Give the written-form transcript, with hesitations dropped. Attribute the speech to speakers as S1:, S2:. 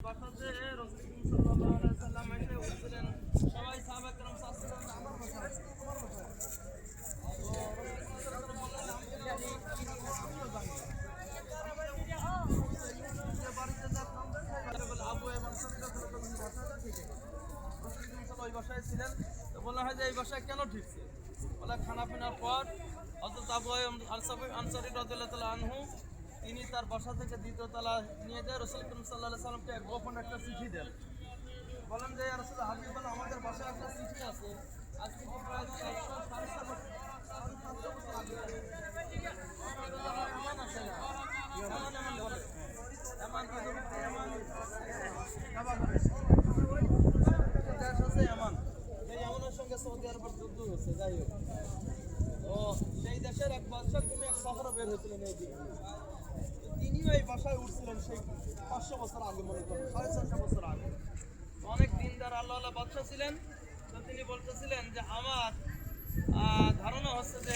S1: বাসাতে রাসূল সাল্লাল্লাহু আলাইহি সাল্লাম এসে বলছিলেন, সবাই সাহাবা کرام সাল্লাল্লাহু আলাইহি আমার বাসা আমার বাসা। তো রাসূল সাল্লাল্লাহু আলাইহি সাল্লাম বললেন আমিও জানি। যে বাড়িতে যেতাম বলে আবু এমন সত্যি করে তুমি বাসাটা ঠিক আছে। রাসূল সাল্লাল্লাহু ওই বাসায় ছিলেন। তো বলা হয় যে এই বাসায় কেন ঠিকছে? বলে খানা পিনার পর হযরত আবু আনসারী রাদিয়াল্লাহু তাআলা আনহু তিনি তার বাসা থেকে দ্বিতীয় তলা নিয়ে যায় রাসূল করিম সাল্লাল্লাহু আলাইহি সাল্লামকে এক গোপন একটা চিঠি দেন। বলেন যে ইয়া রাসূল হাবিবাল্লাহ আমাদের বাসায় একটা চিঠি আছে। আজ থেকে প্রায় 400 বছর আগে। এমন আছে না? এমন বলে। এমন দেশ আছে এমন। এই এমনের সঙ্গে সৌদি আরবের যুদ্ধ হচ্ছে, যাই হোক। তো সেই দেশের এক বাদশাহ তুমি এক সফরে বের হয়েছিলেন এই দিকে। তিনিও এই বাসায় উঠছিলেন সেই 500 বছর আগে, মনে করেন 450 বছর আগে। অনেক দিনদার আল্লাহ বাদশাহ ছিলেন। তো তিনি বলতেছিলেন যে আমার ধারণা হচ্ছে যে